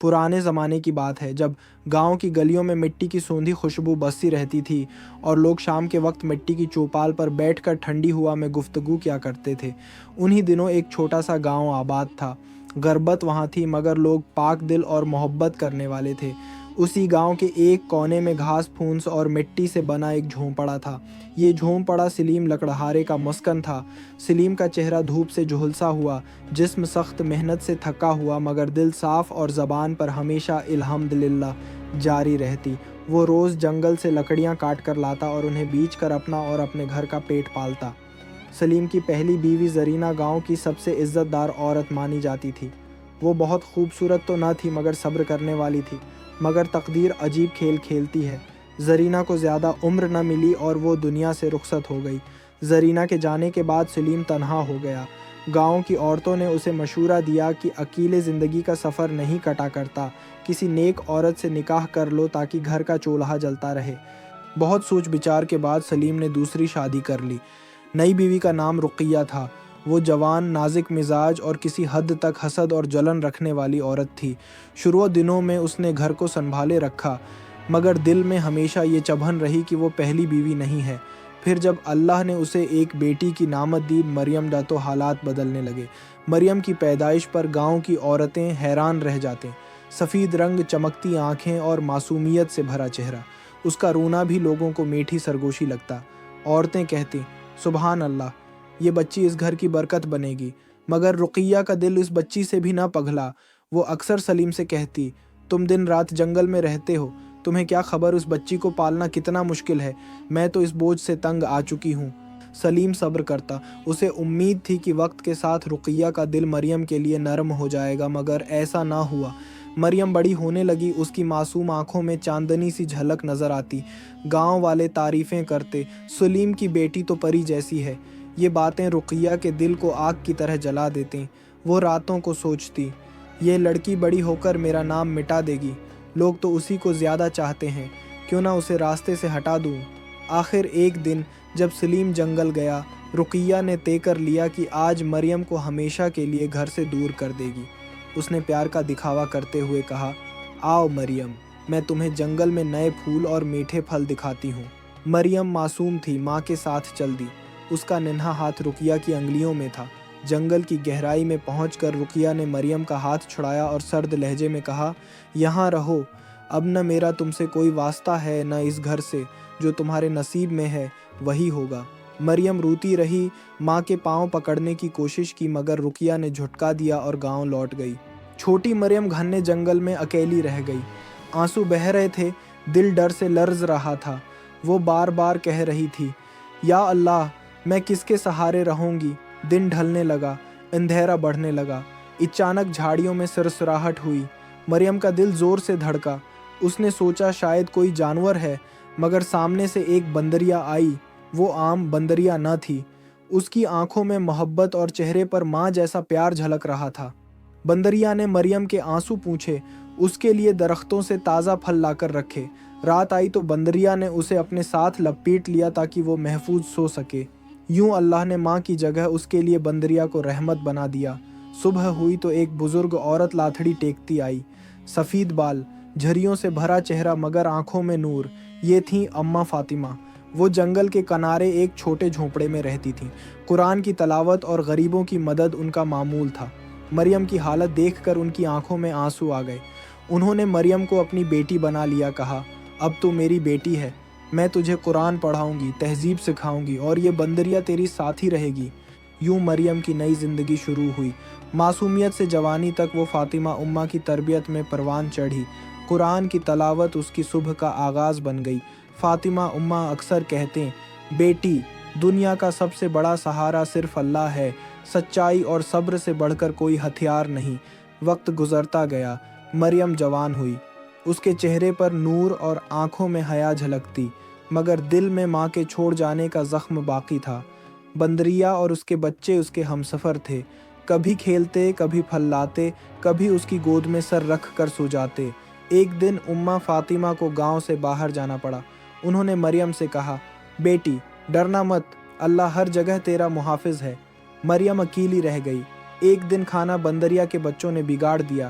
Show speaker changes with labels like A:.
A: پرانے زمانے کی بات ہے جب گاؤں کی گلیوں میں مٹی کی سوندھی خوشبو بسی رہتی تھی اور لوگ شام کے وقت مٹی کی چوپال پر بیٹھ کر ٹھنڈی ہوا میں گفتگو کیا کرتے تھے۔ انہی دنوں ایک چھوٹا سا گاؤں آباد تھا۔ غربت وہاں تھی مگر لوگ پاک دل اور محبت کرنے والے تھے۔ اسی گاؤں کے ایک کونے میں گھاس پھونس اور مٹی سے بنا ایک جھونپڑا تھا۔ یہ جھونپڑا سلیم لکڑہارے کا مسکن تھا۔ سلیم کا چہرہ دھوپ سے جھلسا ہوا، جسم سخت محنت سے تھکا ہوا مگر دل صاف اور زبان پر ہمیشہ الحمدللہ جاری رہتی۔ وہ روز جنگل سے لکڑیاں کاٹ کر لاتا اور انہیں بیچ کر اپنا اور اپنے گھر کا پیٹ پالتا۔ سلیم کی پہلی بیوی زرینہ گاؤں کی سب سے عزت دار عورت مانی جاتی تھی۔ وہ بہت خوبصورت تو نہ تھی مگر صبر کرنے والی تھی۔ مگر تقدیر عجیب کھیل کھیلتی ہے۔ زرینہ کو زیادہ عمر نہ ملی اور وہ دنیا سے رخصت ہو گئی۔ زرینہ کے جانے کے بعد سلیم تنہا ہو گیا۔ گاؤں کی عورتوں نے اسے مشورہ دیا کہ اکیلے زندگی کا سفر نہیں کٹا کرتا، کسی نیک عورت سے نکاح کر لو تاکہ گھر کا چولہا جلتا رہے۔ بہت سوچ بچار کے بعد سلیم نے دوسری شادی کر لی۔ نئی بیوی کا نام رقیہ تھا۔ وہ جوان، نازک مزاج اور کسی حد تک حسد اور جلن رکھنے والی عورت تھی۔ شروع دنوں میں اس نے گھر کو سنبھالے رکھا مگر دل میں ہمیشہ یہ چبھن رہی کہ وہ پہلی بیوی نہیں ہے۔ پھر جب اللہ نے اسے ایک بیٹی کی نامت دی مریم دا تو حالات بدلنے لگے۔ مریم کی پیدائش پر گاؤں کی عورتیں حیران رہ جاتے۔ سفید رنگ، چمکتی آنکھیں اور معصومیت سے بھرا چہرہ۔ اس کا رونا بھی لوگوں کو میٹھی سرگوشی لگتا۔ عورتیں کہتی سبحان اللہ، یہ بچی اس گھر کی برکت بنے گی۔ مگر رقیہ کا دل اس بچی سے بھی نہ پگھلا۔ وہ اکثر سلیم سے کہتی تم دن رات جنگل میں رہتے ہو، تمہیں کیا خبر اس بچی کو پالنا کتنا مشکل ہے، میں تو اس بوجھ سے تنگ آ چکی ہوں۔ سلیم صبر کرتا۔ اسے امید تھی کہ وقت کے ساتھ رقیہ کا دل مریم کے لیے نرم ہو جائے گا مگر ایسا نہ ہوا۔ مریم بڑی ہونے لگی، اس کی معصوم آنکھوں میں چاندنی سی جھلک نظر آتی۔ گاؤں والے تعریفیں کرتے سلیم کی بیٹی تو پری جیسی ہے۔ یہ باتیں رقیہ کے دل کو آگ کی طرح جلا دیتیں۔ وہ راتوں کو سوچتی یہ لڑکی بڑی ہو کر میرا نام مٹا دے گی، لوگ تو اسی کو زیادہ چاہتے ہیں، کیوں نہ اسے راستے سے ہٹا دوں۔ آخر ایک دن جب سلیم جنگل گیا، رقیہ نے طے کر لیا کہ آج مریم کو ہمیشہ کے لیے گھر سے دور کر دے گی۔ اس نے پیار کا دکھاوا کرتے ہوئے کہا آؤ مریم، میں تمہیں جنگل میں نئے پھول اور میٹھے پھل دکھاتی ہوں۔ مریم معصوم تھی، ماں کے ساتھ چل دی۔ اس کا ننھا ہاتھ رقیہ کی انگلیوں میں تھا۔ جنگل کی گہرائی میں پہنچ کر رقیہ نے مریم کا ہاتھ چھڑایا اور سرد لہجے میں کہا یہاں رہو، اب نہ میرا تم سے کوئی واسطہ ہے نہ اس گھر سے، جو تمہارے نصیب میں ہے وہی ہوگا۔ مریم روتی رہی، ماں کے پاؤں پکڑنے کی کوشش کی مگر رقیہ نے جھٹکا دیا اور گاؤں لوٹ گئی۔ چھوٹی مریم گھنے جنگل میں اکیلی رہ گئی۔ آنسو بہہ رہے تھے، دل ڈر سے لرز رہا تھا۔ وہ بار بار کہہ رہی تھی یا اللہ، میں کس کے سہارے رہوں گی۔ دن ڈھلنے لگا، اندھیرا بڑھنے لگا۔ اچانک جھاڑیوں میں سرسراہٹ ہوئی۔ مریم کا دل زور سے دھڑکا۔ اس نے سوچا شاید کوئی جانور ہے مگر سامنے سے ایک بندریا آئی۔ وہ عام بندریا نہ تھی۔ اس کی آنکھوں میں محبت اور چہرے پر ماں جیسا پیار جھلک رہا تھا۔ بندریا نے مریم کے آنسو پوچھے، اس کے لیے درختوں سے تازہ پھل لا کر رکھے۔ رات آئی تو بندریا نے اسے اپنے ساتھ لپیٹ لیا تاکہ وہ محفوظ سو سکے۔ یوں اللہ نے ماں کی جگہ اس کے لیے بندریا کو رحمت بنا دیا۔ صبح ہوئی تو ایک بزرگ عورت لاٹھی ٹیکتی آئی۔ سفید بال، جھریوں سے بھرا چہرہ مگر آنکھوں میں نور۔ یہ تھیں اماں فاطمہ۔ وہ جنگل کے کنارے ایک چھوٹے جھونپڑے میں رہتی تھیں۔ قرآن کی تلاوت اور غریبوں کی مدد ان کا معمول تھا۔ مریم کی حالت دیکھ کر ان کی آنکھوں میں آنسو آ گئے۔ انہوں نے مریم کو اپنی بیٹی بنا لیا، کہا اب تو میری بیٹی ہے، میں تجھے قرآن پڑھاؤں گی، تہذیب سکھاؤں گی اور یہ بندریا تیری ساتھی رہے گی۔ یوں مریم کی نئی زندگی شروع ہوئی۔ معصومیت سے جوانی تک وہ فاطمہ اماں کی تربیت میں پروان چڑھی۔ قرآن کی تلاوت اس کی صبح کا آغاز بن گئی۔ فاطمہ اماں اکثر کہتے بیٹی، دنیا کا سب سے بڑا سہارا صرف اللہ ہے، سچائی اور صبر سے بڑھ کر کوئی ہتھیار نہیں۔ وقت گزرتا گیا، مریم جوان ہوئی۔ اس کے چہرے پر نور اور آنکھوں میں حیا جھلکتی مگر دل میں ماں کے چھوڑ جانے کا زخم باقی تھا۔ بندریا اور اس کے بچے اس کے ہمسفر تھے، کبھی کھیلتے، کبھی پھل لاتے، کبھی اس کی گود میں سر رکھ کر سو جاتے۔ ایک دن اماں فاطمہ کو گاؤں سے باہر جانا پڑا۔ انہوں نے مریم سے کہا بیٹی ڈرنا مت، اللہ ہر جگہ تیرا محافظ ہے۔ مریم اکیلی رہ گئی۔ ایک دن کھانا بندریا کے بچوں نے بگاڑ دیا۔